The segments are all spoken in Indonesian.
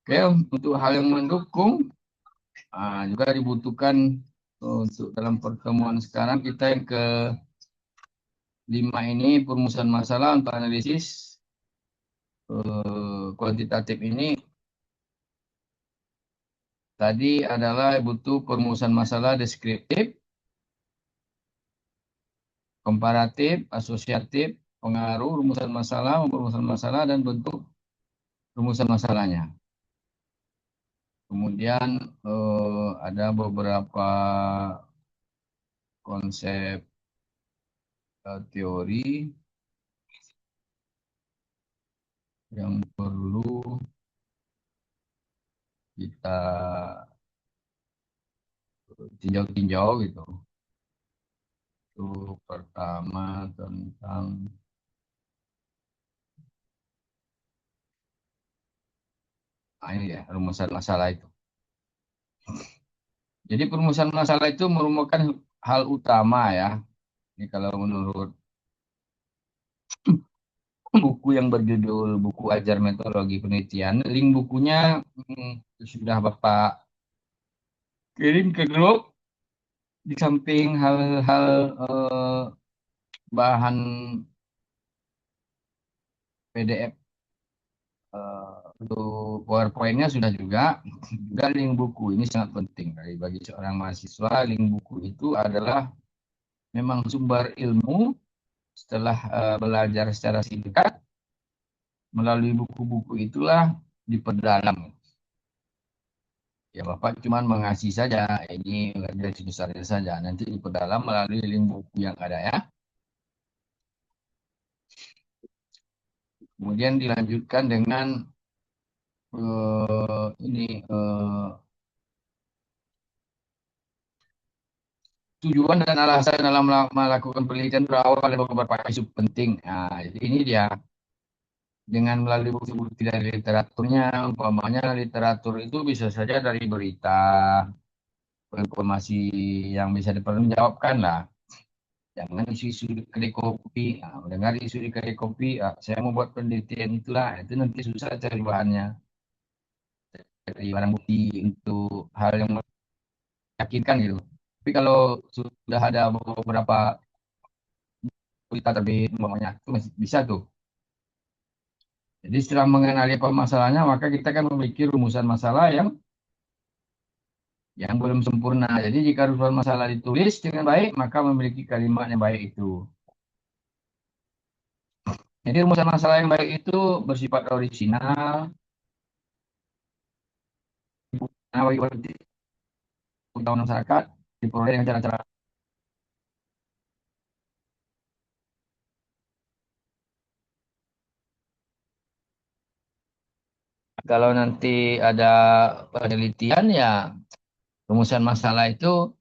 Oke, untuk hal yang mendukung juga dibutuhkan untuk dalam pertemuan sekarang kita yang ke-5 ini perumusan masalah untuk analisis kuantitatif ini tadi adalah butuh perumusan masalah deskriptif, komparatif, asosiatif, pengaruh, rumusan masalah, dan bentuk rumusan masalahnya. Kemudian ada beberapa konsep teori yang perlu kita tinjau-tinjau gitu. Itu pertama tentang ini ya, rumusan masalah itu. Jadi perumusan masalah itu merupakan hal utama ya. Ini kalau menurut buku yang berjudul Buku Ajar Metodologi Penelitian, link bukunya sudah Bapak kirim ke grup di samping hal-hal bahan PDF untuk PowerPoint-nya sudah juga link buku ini sangat penting bagi seorang mahasiswa. Link buku itu adalah memang sumber ilmu setelah belajar secara singkat melalui buku-buku itulah diperdalam. Ya Bapak cuma mengasih saja ini garis besarnya saja nanti diperdalam melalui link buku yang ada ya. Kemudian dilanjutkan dengan ini tujuan dan alasan dalam melakukan penelitian berawal pada beberapa isu penting. Nah, jadi ini dia dengan melalui bukti-bukti dari literaturnya, umpamanya literatur itu bisa saja dari berita, informasi yang bisa dipertanggungjawabkan lah. Jangan isu-isu di kedai kopi. Nah, mendengar isu di kedai kopi, saya mau buat penelitian itulah. Itu nanti susah cari bahannya, cari barang bukti untuk hal yang meyakinkan gitu. Tapi kalau sudah ada beberapa berita terbit, umpamanya, itu masih bisa tuh. Jadi setelah mengenali permasalahannya, maka kita kan memiliki rumusan masalah yang belum sempurna. Jadi jika rumusan masalah ditulis dengan baik, maka memiliki kalimat yang baik itu. Jadi rumusan masalah yang baik itu bersifat orisinal, bagi pengetahuan masyarakat, diperoleh dengan cara-cara. Kalau nanti ada penelitian ya rumusan masalah itu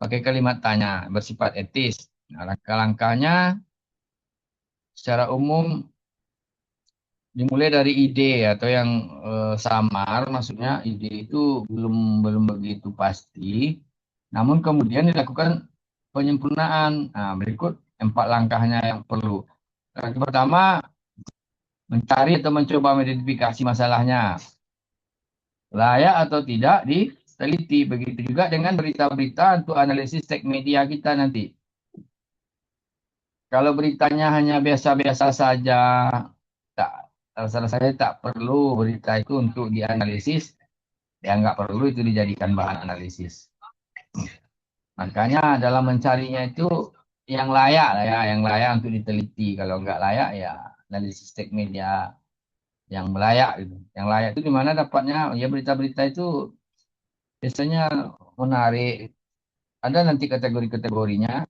pakai kalimat tanya bersifat etis. Nah, langkah-langkahnya secara umum dimulai dari ide atau yang samar, maksudnya ide itu belum belum begitu pasti. Namun kemudian dilakukan penyempurnaan. Nah, berikut 4 langkahnya yang perlu. Langkah pertama, mencari atau mencoba mengidentifikasi masalahnya. Layak atau tidak diteliti. Begitu juga dengan berita-berita untuk analisis teks media kita nanti. Kalau beritanya hanya biasa-biasa saja, tak, salah saya tak perlu berita itu untuk dianalisis, ya nggak perlu itu dijadikan bahan analisis. Makanya dalam mencarinya itu yang layak lah ya, yang layak untuk diteliti. Kalau nggak layak ya analisis teks media yang layak gitu. Yang layak itu di mana dapatnya? Ya berita-berita itu biasanya menarik. Ada nanti kategori-kategorinya.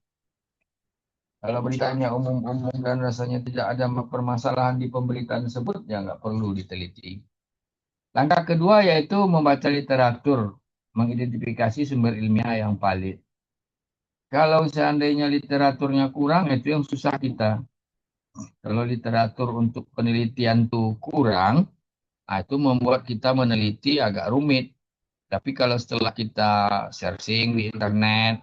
Kalau beritanya umum-umum dan rasanya tidak ada permasalahan di pemberitaan tersebut, ya nggak perlu diteliti. Langkah kedua yaitu membaca literatur, mengidentifikasi sumber ilmiah yang valid. Kalau seandainya literaturnya kurang, itu yang susah kita. Kalau literatur untuk penelitian itu kurang, itu membuat kita meneliti agak rumit. Tapi kalau setelah kita searching di internet,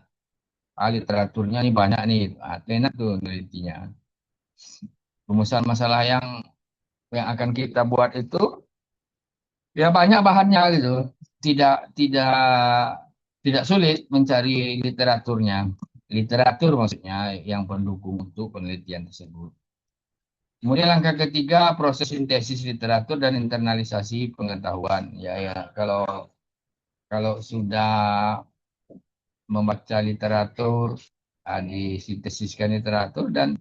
literaturnya nih banyak nih, enak tuh menelitinya. Rumusan masalah yang akan kita buat itu Ya banyak bahannya gitu. Tidak tidak tidak sulit mencari literaturnya. Literatur maksudnya yang pendukung untuk penelitian tersebut. Kemudian langkah ketiga proses sintesis literatur dan internalisasi pengetahuan. Ya, kalau kalau sudah membaca literatur, disintesiskan literatur dan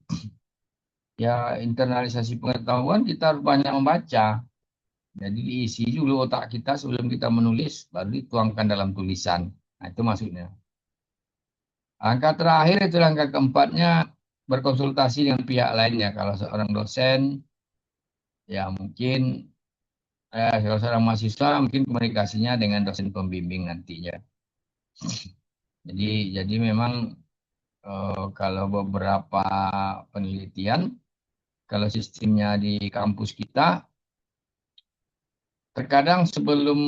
ya internalisasi pengetahuan kita harus banyak membaca. Jadi diisi dulu otak kita sebelum kita menulis, baru dituangkan dalam tulisan. Nah, itu maksudnya. Langkah terakhir itu langkah keempatnya berkonsultasi dengan pihak lainnya. Kalau seorang dosen, ya mungkin kalau seorang mahasiswa mungkin komunikasinya dengan dosen pembimbing nantinya. Jadi jadi memang kalau beberapa penelitian, kalau sistemnya di kampus kita, terkadang sebelum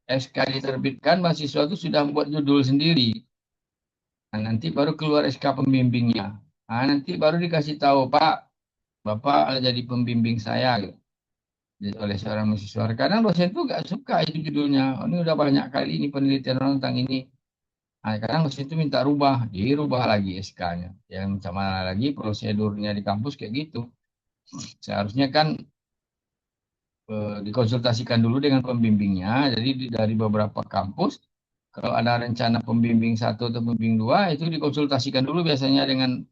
SK diterbitkan, mahasiswa itu sudah membuat judul sendiri. Nah, nanti baru keluar SK pembimbingnya. Nah, nanti baru dikasih tahu, Pak, Bapak jadi pembimbing saya gitu, oleh seorang mahasiswa. Kadang dosen itu nggak suka itu judulnya. Oh, ini udah banyak kali ini penelitian orang tentang ini. Nah, kadang dosen itu minta rubah, dirubah lagi SK-nya. Yang sama lagi prosedurnya di kampus kayak gitu. Seharusnya kan dikonsultasikan dulu dengan pembimbingnya. Jadi dari beberapa kampus, kalau ada rencana pembimbing satu atau pembimbing dua, itu dikonsultasikan dulu biasanya dengan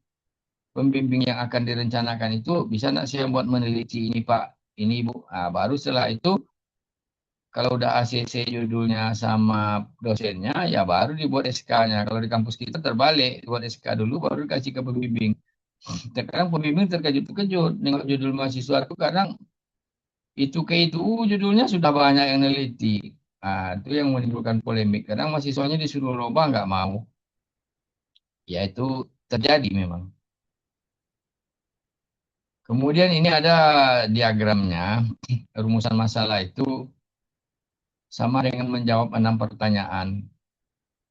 pembimbing yang akan direncanakan itu. Bisa nggak saya buat meneliti ini Pak, ini Bu. Nah, baru setelah itu, kalau udah ACC judulnya sama dosennya, ya baru dibuat SK-nya. Kalau di kampus kita terbalik, dibuat SK dulu, baru dikasih ke pembimbing. Sekarang pembimbing terkejut-kejut, nengok judul mahasiswa itu kadang itu ke itu judulnya sudah banyak yang neliti. Nah, itu yang menimbulkan polemik. Kadang mahasiswanya disuruh lomba nggak mau. Ya itu terjadi memang. Kemudian ini ada diagramnya. Rumusan masalah itu sama dengan menjawab 6 pertanyaan.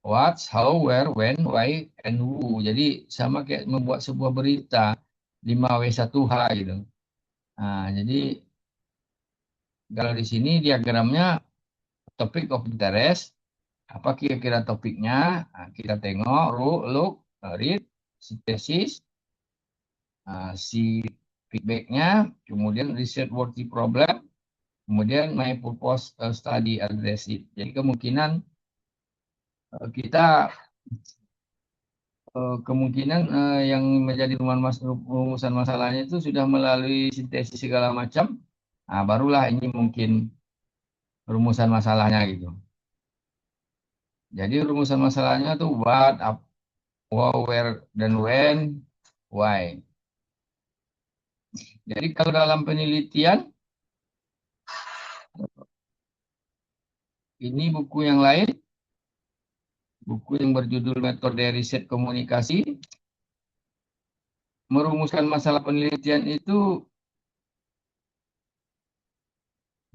What, how, where, when, why, and who. Jadi sama kayak membuat sebuah berita 5W1H gitu. Nah, jadi kalau di sini diagramnya topik of interest. Apa kira-kira topiknya? Nah, kita tengok, look, read, sintesis, si feedbacknya, kemudian research worthy problem, kemudian my purpose study address it. Jadi kemungkinan kita kemungkinan yang menjadi rumusan masalahnya itu sudah melalui sintesis segala macam. Nah, barulah ini mungkin rumusan masalahnya gitu. Jadi rumusan masalahnya tuh what, how, where, dan when, why. Jadi kalau dalam penelitian, ini buku yang lain, buku yang berjudul Metode Riset Komunikasi, merumuskan masalah penelitian itu,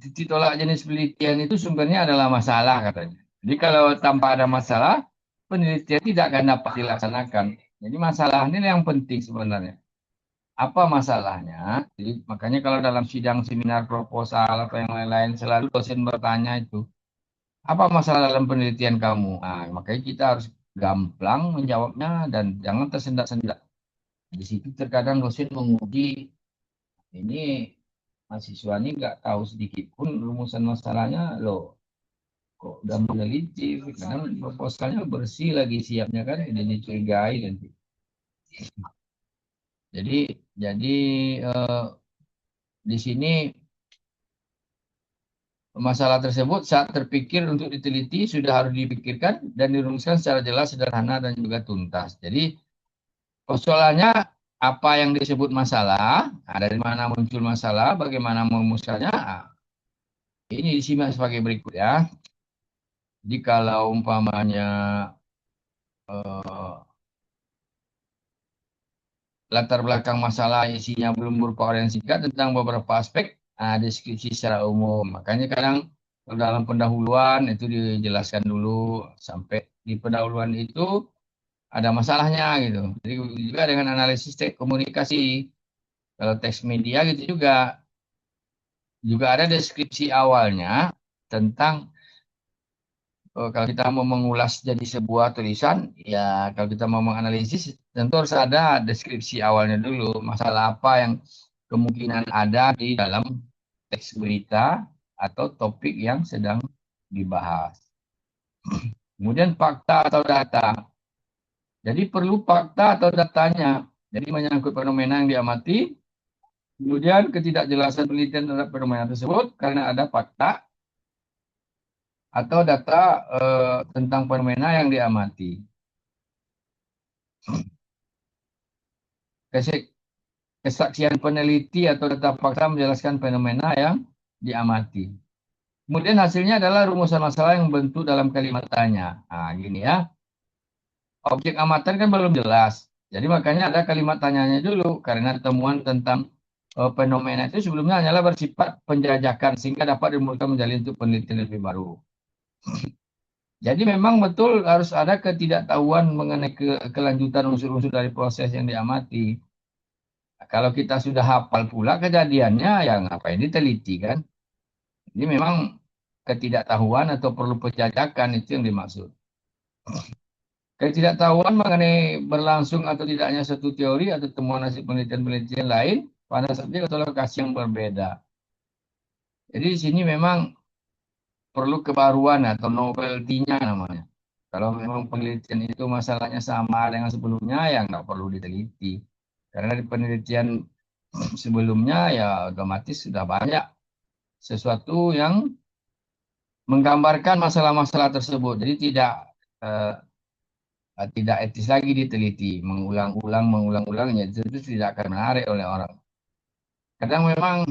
titik tolak jenis penelitian itu sumbernya adalah masalah katanya. Jadi kalau tanpa ada masalah, penelitian tidak akan dapat dilaksanakan. Jadi masalah ini yang penting sebenarnya. Apa masalahnya? Jadi makanya kalau dalam sidang, seminar, proposal, atau yang lain-lain, selalu dosen bertanya itu, apa masalah dalam penelitian kamu? Nah, makanya kita harus gamblang menjawabnya dan jangan tersendat-sendat. Di situ terkadang dosen menguji ini mahasiswa ini nggak tahu sedikit pun rumusan masalahnya loh. Kok udah meneliti, karena proposalnya bersih lagi siapnya kan, udah dicurigai nanti. Jadi jadi eh, di sini masalah tersebut saat terpikir untuk diteliti sudah harus dipikirkan dan dirumuskan secara jelas, sederhana, dan juga tuntas. Jadi persoalannya apa yang disebut masalah, dari mana muncul masalah, bagaimana merumuskannya, ini disimak sebagai berikut ya. Jadi kalau umpamanya eh, latar belakang masalah isinya belum berupa orientasi singkat tentang beberapa aspek, deskripsi secara umum. Makanya kadang dalam pendahuluan itu dijelaskan dulu sampai di pendahuluan itu ada masalahnya gitu. Jadi juga dengan analisis teks komunikasi. Kalau teks media gitu juga. juga ada deskripsi awalnya tentang kalau kita mau mengulas jadi sebuah tulisan, ya kalau kita mau menganalisis, tentu harus ada deskripsi awalnya dulu. Masalah apa yang kemungkinan ada di dalam teks berita atau topik yang sedang dibahas. Kemudian fakta atau data. Jadi perlu fakta atau datanya. Jadi menyangkut fenomena yang diamati, kemudian ketidakjelasan penelitian terhadap fenomena tersebut karena ada fakta atau data tentang fenomena yang diamati. Kesaksian peneliti atau data fakta menjelaskan fenomena yang diamati. Kemudian hasilnya adalah rumusan masalah yang bentuk dalam kalimat tanya. Nah, gini ya. Objek amatan kan belum jelas. Jadi makanya ada kalimat tanyanya dulu. Karena temuan tentang fenomena itu sebelumnya hanyalah bersifat penjajakan sehingga dapat dimulai menjadi untuk penelitian lebih baru. Jadi memang betul harus ada ketidaktahuan mengenai kelanjutan unsur-unsur dari proses yang diamati. Kalau kita sudah hafal pula kejadiannya, ya ngapain diteliti kan? Ini memang ketidaktahuan atau perlu penjajakan itu yang dimaksud. Ketidaktahuan mengenai berlangsung atau tidaknya satu teori atau temuan hasil penelitian-penelitian lain pada subjek atau lokasi yang berbeda. Jadi di sini memang perlu kebaruan atau novelty-nya namanya. Kalau memang penelitian itu masalahnya sama dengan sebelumnya, ya nggak perlu diteliti. Karena di penelitian sebelumnya ya otomatis sudah banyak sesuatu yang menggambarkan masalah-masalah tersebut. Jadi eh, tidak etis lagi diteliti, mengulang-ulangnya itu tidak akan menarik oleh orang. Kadang memang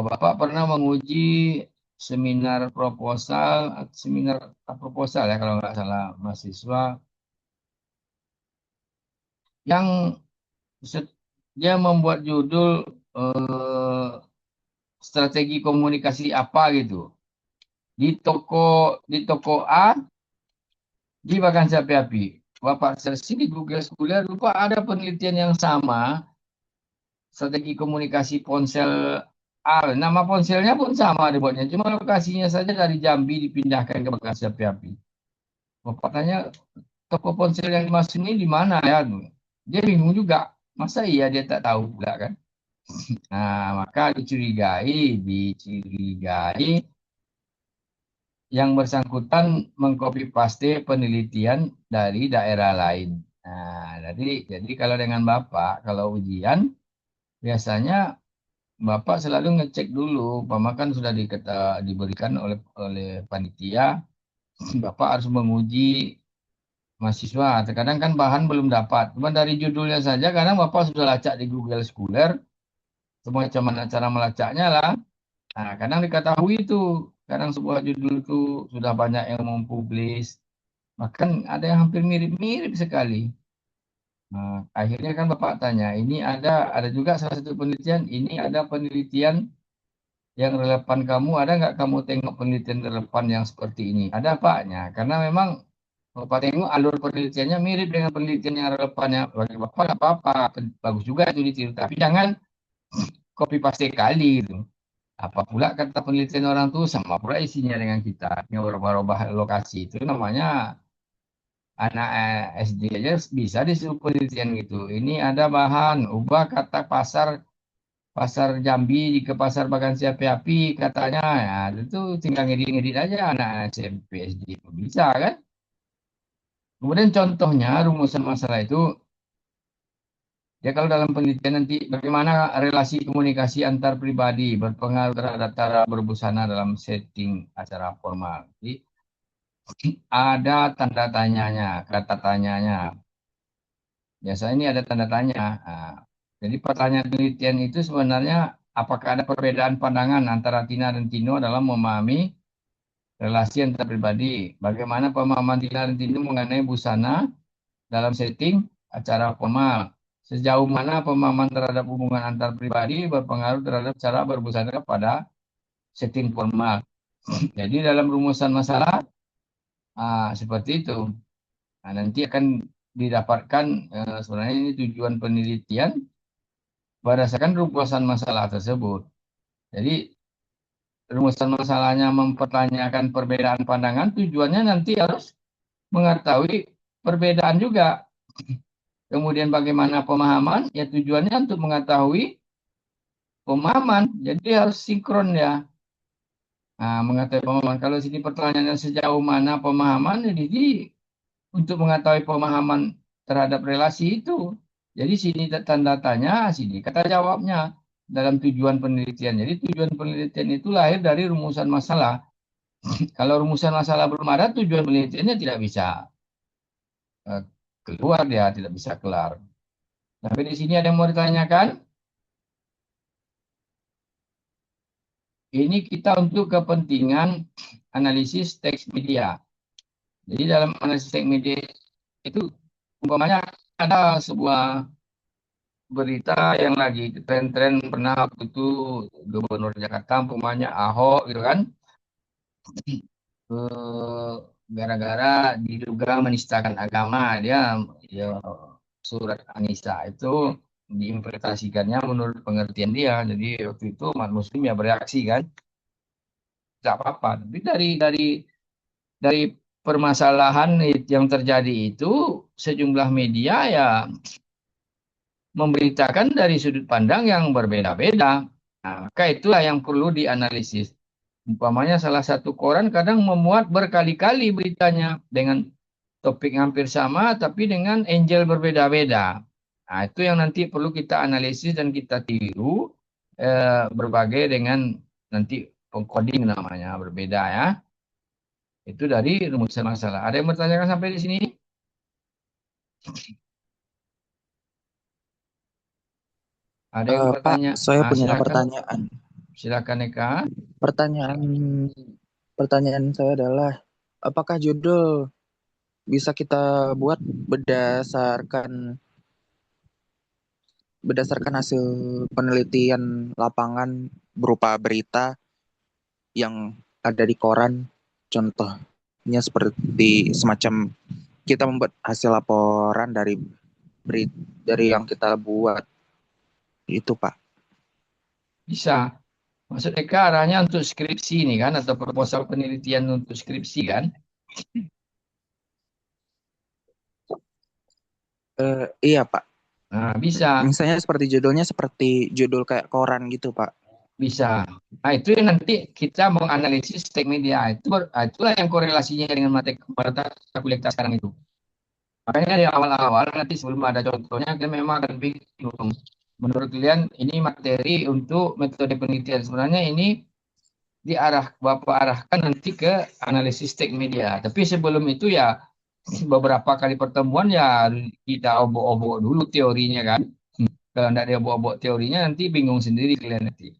Bapak pernah menguji seminar proposal ya kalau nggak salah mahasiswa yang dia membuat judul eh, strategi komunikasi apa gitu di toko A di Vakansi Api-Api. Bapak search di Google Scholar lupa ada penelitian yang sama strategi komunikasi ponsel A. Nama ponselnya pun sama dibuatnya, cuma lokasinya saja dari Jambi dipindahkan ke Bekasi Api-Api. Bapak tanya, toko ponsel yang dimaksud ini di mana ya? Dia bingung juga. Masa iya dia tak tahu pula kan? Nah, maka dicurigai yang bersangkutan mengcopy paste penelitian dari daerah lain. Nah, jadi kalau dengan Bapak, kalau ujian, biasanya Bapak selalu ngecek dulu, umpama kan sudah diberikan oleh panitia, Bapak harus menguji mahasiswa. Terkadang kan bahan belum dapat. Cuma dari judulnya saja, kadang Bapak sudah lacak di Google Scholar, semacam mana cara melacaknya lah. Nah, kadang diketahui itu, kadang sebuah judul itu sudah banyak yang mempublis, bahkan ada yang hampir mirip-mirip sekali. Nah, akhirnya kan Bapak tanya, ini ada juga salah satu penelitian, ini ada penelitian yang relevan kamu, ada nggak kamu tengok penelitian relevan yang seperti ini? Ada Paknya, karena memang Bapak tengok alur penelitiannya mirip dengan penelitian yang relevannya. Bagi Bapak nggak apa-apa, bagus juga itu ditiru, tapi jangan copy paste kali gitu. Apa pula kata penelitian orang tuh sama pula isinya dengan kita. Yang berubah-ubah lokasi itu namanya anak SD aja bisa disuruh penelitian gitu. Ini ada bahan, ubah kata pasar pasar Jambi ke pasar Bagansi Api-Api katanya. Ya, itu tinggal ngedit-ngedit aja anak SMP SD itu bisa kan. Kemudian contohnya rumusan masalah itu ya kalau dalam penelitian nanti bagaimana relasi komunikasi antar pribadi berpengaruh terhadap cara berbusana dalam setting acara formal. Jadi ada tanda tanyanya, kata tanyanya. Biasanya ini ada tanda tanya. Nah, jadi pertanyaan penelitian itu sebenarnya apakah ada perbedaan pandangan antara Tina dan Tino dalam memahami relasi antar pribadi? Bagaimana pemahaman Tina dan Tino mengenai busana dalam setting acara formal? Sejauh mana pemahaman terhadap hubungan antar pribadi berpengaruh terhadap cara berbusana pada setting formal? Jadi dalam rumusan masalah seperti itu. Nah, nanti akan didapatkan sebenarnya ini tujuan penelitian berdasarkan rumusan masalah tersebut. Jadi rumusan masalahnya mempertanyakan perbedaan pandangan, tujuannya nanti harus mengetahui perbedaan juga. Kemudian bagaimana pemahaman? Ya tujuannya untuk mengetahui pemahaman. Jadi harus sinkron ya. Nah, mengetahui pemahaman. Kalau sini pertanyaannya sejauh mana pemahaman, jadi untuk mengetahui pemahaman terhadap relasi itu. Jadi sini tanda tanya, sini kata jawabnya dalam tujuan penelitian. Jadi tujuan penelitian itu lahir dari rumusan masalah. Kalau rumusan masalah belum ada, tujuan penelitiannya tidak bisa eh, keluar, dia tidak bisa kelar. Tapi di sini ada yang mau ditanyakan. Ini kita untuk kepentingan analisis teks media. Jadi dalam analisis teks media itu umpamanya ada sebuah berita yang lagi tren-tren, pernah waktu itu Gubernur Jakarta umpamanya Ahok gitu kan, eh, gara-gara diduga menistakan agama, dia ya, surat Anisa itu diinterpretasikannya menurut pengertian dia. Jadi waktu itu umat muslim ya bereaksi kan, tidak apa-apa. Tapi dari permasalahan yang terjadi itu, sejumlah media ya memberitakan dari sudut pandang yang berbeda-beda. Nah, maka itulah yang perlu dianalisis. Umpamanya salah satu koran kadang memuat berkali-kali beritanya dengan topik hampir sama, tapi dengan angle berbeda-beda. Nah, itu yang nanti perlu kita analisis dan kita tiru berbagai dengan nanti pengkoding namanya berbeda ya. Itu dari rumusan masalah. Ada yang bertanyakan sampai di sini? Ada yang Pak, bertanya? saya Ah, punya silakan, pertanyaan. silakan Eka. Pertanyaan pertanyaan saya adalah, apakah judul bisa kita buat berdasarkan berdasarkan hasil penelitian lapangan berupa berita yang ada di koran? Contohnya seperti semacam kita membuat hasil laporan dari yang kita buat itu, Pak. Bisa. Maksud Eka arahnya untuk skripsi ini kan, atau proposal penelitian untuk skripsi kan? Iya, Pak. Nah, bisa, Misalnya seperti judulnya seperti judul kayak koran gitu, Pak. bisa. Nah, itu yang nanti kita menganalisis teks media. Itulah yang korelasinya dengan mata kuliah kita sekarang itu. Makanya di awal-awal nanti sebelum ada contohnya, kita memang akan bingung. Menurut kalian ini materi untuk metode penelitian. Sebenarnya ini Bapak arahkan nanti ke analisis teks media. Tapi sebelum itu ya beberapa kali pertemuan ya kita obok-obok dulu teorinya kan. Kalau tidak diobok-obok teorinya nanti bingung sendiri kalian nanti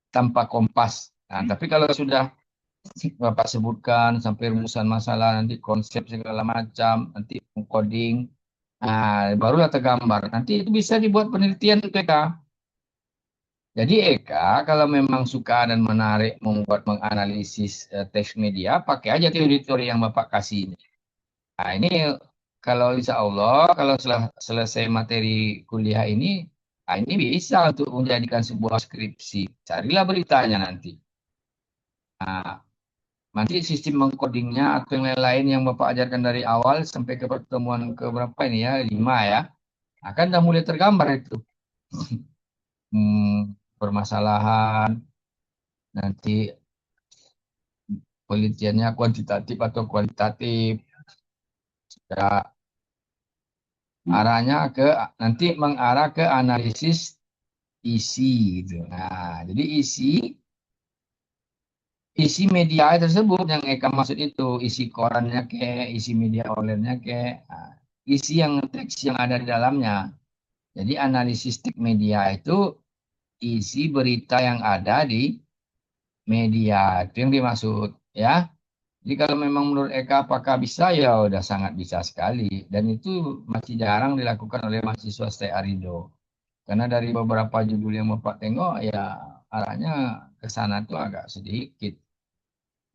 tanpa kompas. Nah, tapi kalau sudah Bapak sebutkan sampai rumusan masalah, nanti konsep segala macam, nanti coding, nah barulah tergambar. Nanti itu bisa dibuat penelitian PK. Jadi Eka kalau memang suka dan menarik membuat menganalisis teks media, pakai aja teori-teori yang Bapak kasih ini. Nah ini kalau insya Allah kalau selesai materi kuliah ini, nah ini bisa untuk menjadikan sebuah skripsi. Carilah beritanya nanti. Nanti sistem mengcodingnya atau yang lain-lain yang Bapak ajarkan dari awal sampai ke pertemuan ke berapa ini ya, 5 ya, akan udah mulai tergambar itu. Permasalahan, nanti penelitiannya kuantitatif atau kualitatif, ya, arahnya ke nanti mengarah ke analisis isi gitu. Nah, jadi isi media tersebut yang Eka maksud itu, isi korannya ke, isi media online-nya ke, nah, isi yang teks yang ada di dalamnya. Jadi analisis teks media itu isi berita yang ada di media, itu yang dimaksud ya. Jadi kalau memang menurut Eka apakah bisa, ya udah sangat bisa sekali. Dan itu masih jarang dilakukan oleh mahasiswa STE Arido. Karena dari beberapa judul yang Bapak tengok ya arahnya ke sana tuh agak sedikit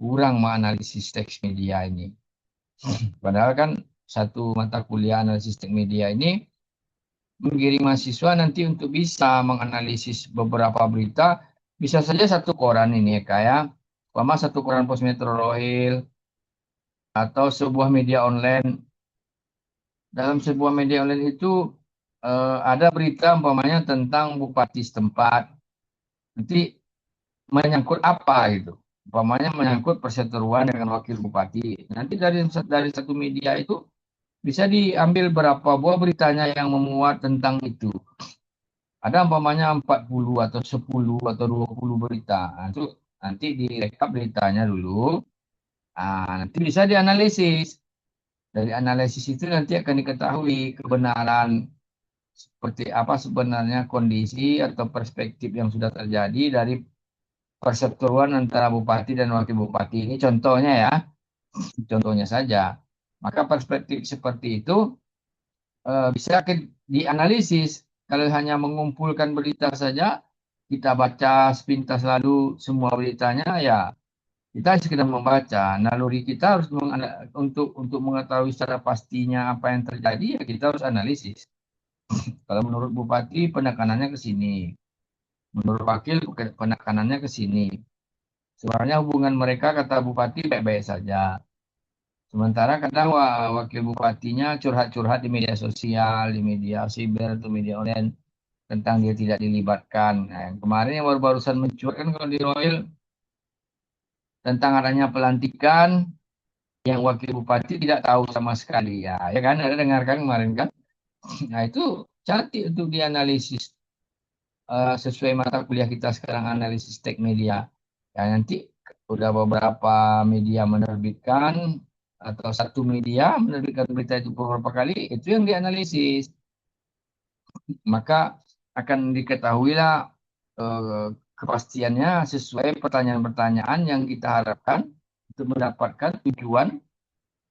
kurang menganalisis teks media ini. Padahal kan satu mata kuliah analisis teks media ini menggiring mahasiswa nanti untuk bisa menganalisis beberapa berita bisa saja satu koran ini kayak umpama satu koran pos Metro Rohil atau sebuah media online. Dalam sebuah media online itu ada berita umpamanya tentang bupati setempat. Nanti menyangkut apa gitu. Umpamanya menyangkut perseteruan dengan wakil bupati. Nanti dari satu media itu bisa diambil berapa buah beritanya yang memuat tentang itu. Ada umpamanya 40 atau 10 atau 20 berita. Nah, itu nanti direkap beritanya dulu. Nanti bisa dianalisis. Dari analisis itu nanti akan diketahui kebenaran seperti apa sebenarnya kondisi atau perspektif yang sudah terjadi dari perseteruan antara bupati dan wakil bupati. Ini contohnya ya, contohnya saja. Maka perspektif seperti itu bisa dianalisis. Kalau hanya mengumpulkan berita saja, kita baca sepintas lalu semua beritanya, ya kita sekedar membaca. Naluri kita harus untuk mengetahui secara pastinya apa yang terjadi, ya kita harus analisis. Kalau menurut bupati penekanannya ke sini, menurut wakil penekanannya ke sini. Sebenarnya hubungan mereka kata bupati baik-baik saja. Sementara kadang wakil bupatinya curhat-curhat di media sosial, di media siber atau media online tentang dia tidak dilibatkan. Nah, yang kemarin yang baru-barusan mencuat kan kalau di Royal tentang adanya pelantikan yang wakil bupati tidak tahu sama sekali. Ya kan, ada dengarkan kemarin kan? Nah, itu cantik untuk dianalisis sesuai mata kuliah kita sekarang analisis tech media. Ya, nanti udah beberapa media menerbitkan atau satu media menerbitkan berita itu beberapa kali, itu yang dianalisis. Maka akan diketahuilah eh, kepastiannya sesuai pertanyaan-pertanyaan yang kita harapkan untuk mendapatkan tujuan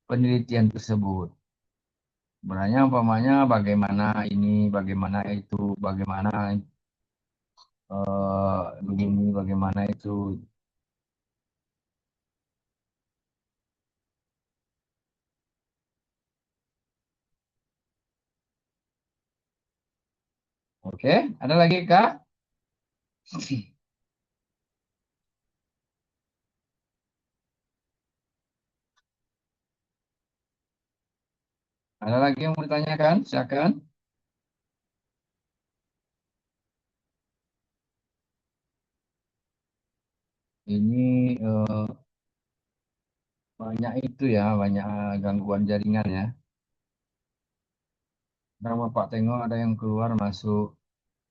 penelitian tersebut. Sebenarnya umpamanya bagaimana ini, bagaimana itu, bagaimana begini, bagaimana itu. Oke, ada lagi Kak? Ada lagi yang mau ditanyakan? Silakan. Ini eh, banyak itu ya, banyak gangguan jaringan ya. Sekarang Bapak tengok ada yang keluar masuk,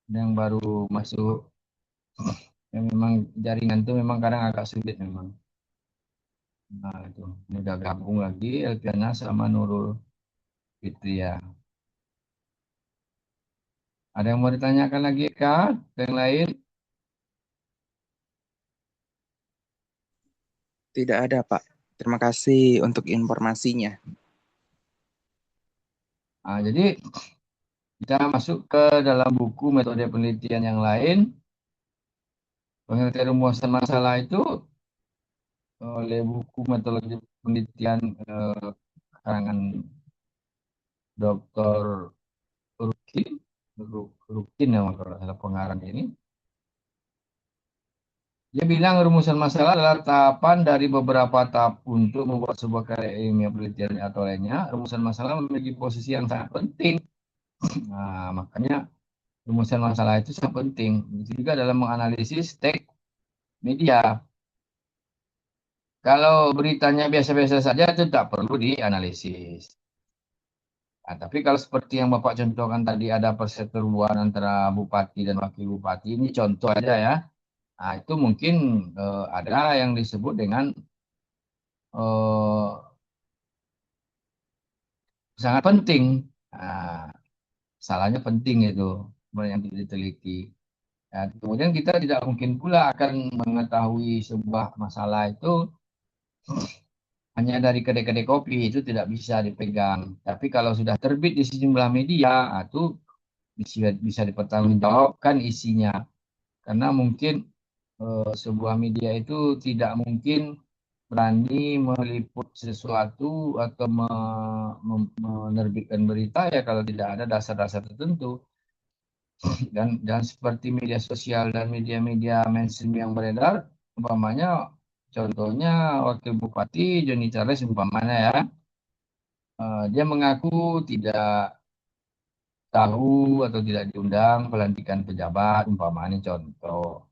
ada yang baru masuk. Yang memang jaringan itu memang kadang agak sulit memang. Nah itu, ini udah gabung lagi Elpiana sama Nurul Fitria. Ada yang mau ditanyakan lagi Kak? Yang lain? Tidak ada, Pak. Terima kasih untuk informasinya. Jadi kita masuk ke dalam buku metode penelitian yang lain. Penelitian rumusan masalah itu oleh buku metodologi penelitian karangan Dr. Rukin, Rukin ya kalau salah pengarang ini. Dia bilang rumusan masalah adalah tahapan dari beberapa tahap untuk membuat sebuah karya ilmiah penelitian atau lainnya. Rumusan masalah memiliki posisi yang sangat penting. Nah, makanya rumusan masalah itu sangat penting. Itu juga dalam menganalisis teks media. Kalau beritanya biasa-biasa saja itu tak perlu dianalisis. Nah, tapi kalau seperti yang Bapak contohkan tadi ada perseteruan antara bupati dan wakil bupati, ini contoh aja ya. Nah, itu mungkin ada yang disebut dengan eh, sangat penting. Nah, salahnya penting itu yang diteliti. Nah, kemudian kita tidak mungkin pula akan mengetahui sebuah masalah itu hanya dari kedai-kedai kopi, itu tidak bisa dipegang. Tapi kalau sudah terbit di sejumlah media, itu bisa dipertanggungjawabkan isinya. Karena mungkin sebuah media itu tidak mungkin berani meliput sesuatu atau menerbitkan berita ya kalau tidak ada dasar-dasar tertentu. Dan seperti media sosial dan media-media mainstream yang beredar, umpamanya contohnya Wakil Bupati Joni Charles umpamanya ya, dia mengaku tidak tahu atau tidak diundang pelantikan pejabat umpamanya contoh.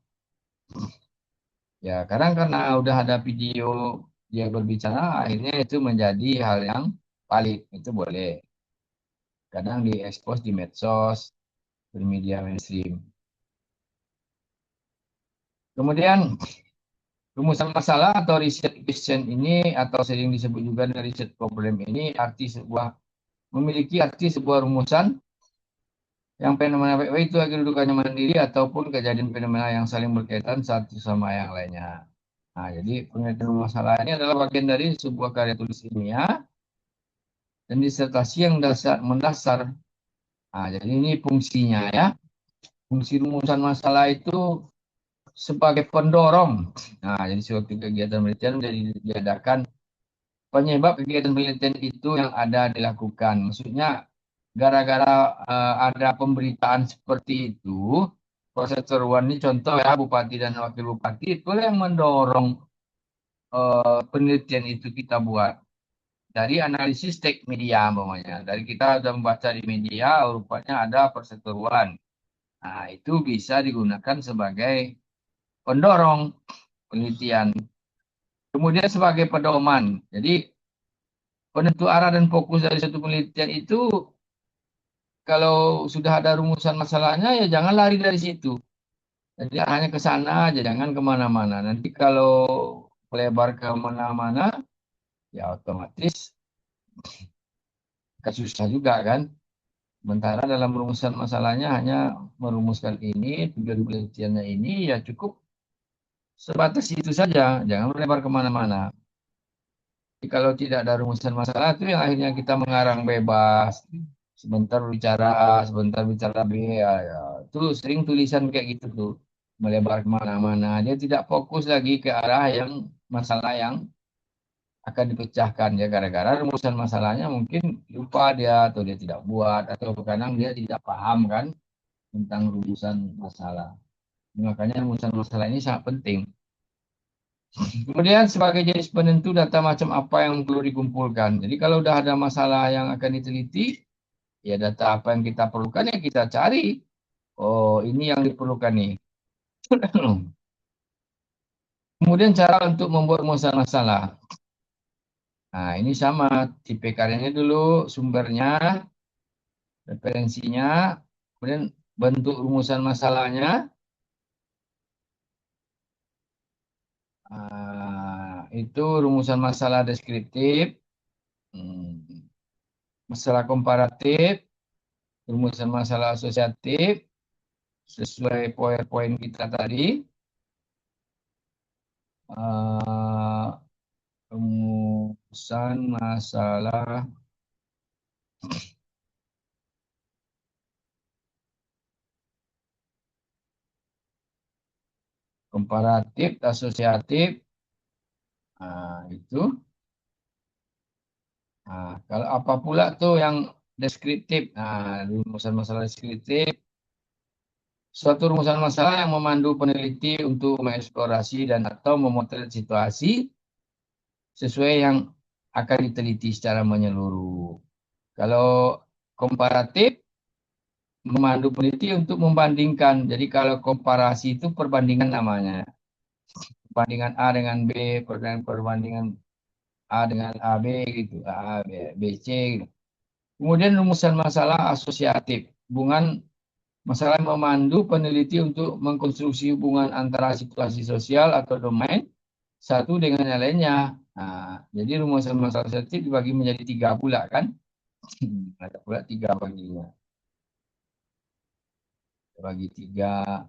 Ya, kadang karena udah ada video dia berbicara, akhirnya itu menjadi hal yang valid, itu boleh. Kadang diekspos di medsos, di media mainstream. Kemudian rumusan masalah atau riset question ini atau sering disebut juga dengan riset problem ini memiliki arti sebuah rumusan yang fenomena PW itu kedudukannya mandiri ataupun kejadian fenomena yang saling berkaitan satu sama yang lainnya. Nah, jadi penelitian masalah ini adalah bagian dari sebuah karya tulis ilmiah dan disertasi yang mendasar. Nah, jadi ini fungsinya ya. Fungsi rumusan masalah itu sebagai pendorong. Nah, jadi suatu kegiatan penelitian menjadi diadakan penyebab kegiatan penelitian itu yang ada dilakukan. Maksudnya gara-gara ada pemberitaan seperti itu, proses seruan ini contoh ya bupati dan wakil bupati itu yang mendorong penelitian itu kita buat dari analisis teks media umpamanya. Dari kita sudah membaca di media, rupanya ada perseteruan. Nah, itu bisa digunakan sebagai pendorong penelitian. Kemudian sebagai pedoman. Jadi penentu arah dan fokus dari satu penelitian itu kalau sudah ada rumusan masalahnya ya jangan lari dari situ. Jadi hanya ke sana aja, jangan kemana-mana. Nanti kalau melebar ke mana-mana, ya otomatis akan susah juga kan. Sementara dalam rumusan masalahnya hanya merumuskan ini, tujuan penelitiannya ini, ya cukup sebatas itu saja. Jangan melebar kemana-mana. Jadi kalau tidak ada rumusan masalah itu yang akhirnya kita mengarang bebas. Sebentar bicara A, sebentar bicara B, ya, ya. Itu sering tulisan kayak gitu tuh. Melebar kemana-mana. Dia tidak fokus lagi ke arah yang masalah yang akan dipecahkan ya gara-gara rumusan masalahnya mungkin lupa dia atau dia tidak buat atau kadang dia tidak paham kan tentang rumusan masalah. Makanya rumusan masalah ini sangat penting. Kemudian sebagai jenis penentu data macam apa yang perlu dikumpulkan. Jadi kalau udah ada masalah yang akan diteliti, ya data apa yang kita perlukan ya kita cari. Oh, ini yang diperlukan nih. Kemudian cara untuk membuat rumusan masalah. Nah, ini sama tipe karyanya dulu, sumbernya, referensinya, kemudian bentuk rumusan masalahnya. Itu rumusan masalah deskriptif, hmm, masalah komparatif, rumusan masalah asosiatif, sesuai PowerPoint kita tadi. Ah, rumusan masalah komparatif, asosiatif, itu. Kalau apa pula tuh yang deskriptif? Rumusan masalah deskriptif, suatu rumusan masalah yang memandu peneliti untuk mengeksplorasi dan atau memotret situasi sesuai yang akan diteliti secara menyeluruh. Kalau komparatif, memandu peneliti untuk membandingkan. Jadi kalau komparasi itu perbandingan namanya. Perbandingan A dengan B, perbandingan A dengan AB gitu, A, B, B, C gitu. Kemudian rumusan masalah asosiatif. Hubungan masalah memandu peneliti untuk mengkonstruksi hubungan antara situasi sosial atau domain satu dengan yang lainnya. Jadi rumusan masalah asosiatif dibagi menjadi tiga pula kan? Ada pula tiga baginya. Bagi tiga,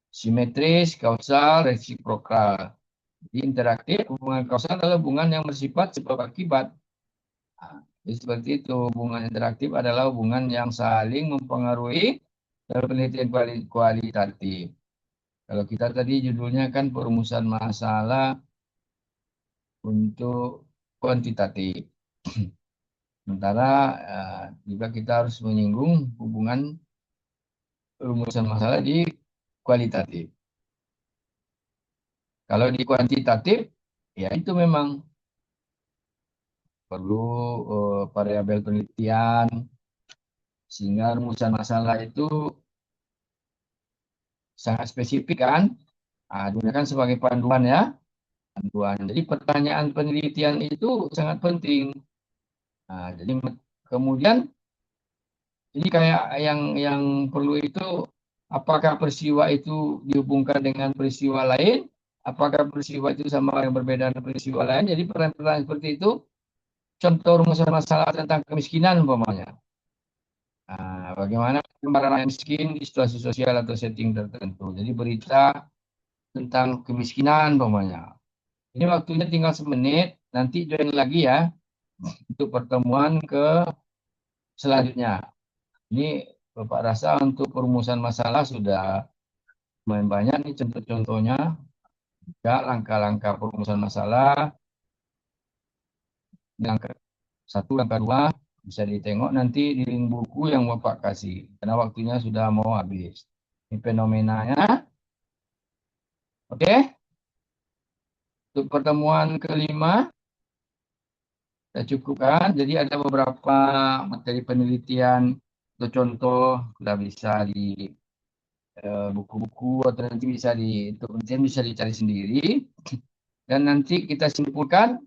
simetris, kausal, resiprokal. Jadi interaktif, hubungan kausal adalah hubungan yang bersifat sebab akibat. Jadi seperti itu, hubungan interaktif adalah hubungan yang saling mempengaruhi dalam penelitian kualitatif. Kalau kita tadi judulnya kan perumusan masalah untuk kuantitatif. Sementara juga kita harus menyinggung hubungan rumusan masalah di kualitatif. Kalau di kuantitatif, ya itu memang perlu variabel penelitian, sehingga rumusan masalah itu sangat spesifik kan. Nah, gunakan sebagai panduan ya, panduan. Jadi pertanyaan penelitian itu sangat penting. Nah, jadi kemudian ini kayak yang perlu itu, apakah peristiwa itu dihubungkan dengan peristiwa lain? Apakah peristiwa itu sama yang berbeda dengan peristiwa lain? Jadi pertanyaan-pertanyaan seperti itu, contoh rumusan masalah tentang kemiskinan umpamanya. Nah, bagaimana gambaran rakyat miskin di situasi sosial atau setting tertentu. Jadi berita tentang kemiskinan umpamanya. Ini waktunya tinggal semenit, nanti join lagi ya untuk pertemuan ke selanjutnya. Ini Bapak rasa untuk perumusan masalah sudah lumayan banyak nih contoh-contohnya. Ya, langkah-langkah perumusan masalah. Langkah satu, langkah dua bisa ditengok nanti di link buku yang Bapak kasih. Karena waktunya sudah mau habis. Ini fenomenanya. Oke, untuk pertemuan kelima kita cukupkan. Jadi ada beberapa materi penelitian atau contoh sudah bisa di buku-buku atau nanti bisa untuk penelitian bisa dicari sendiri. Dan nanti kita simpulkan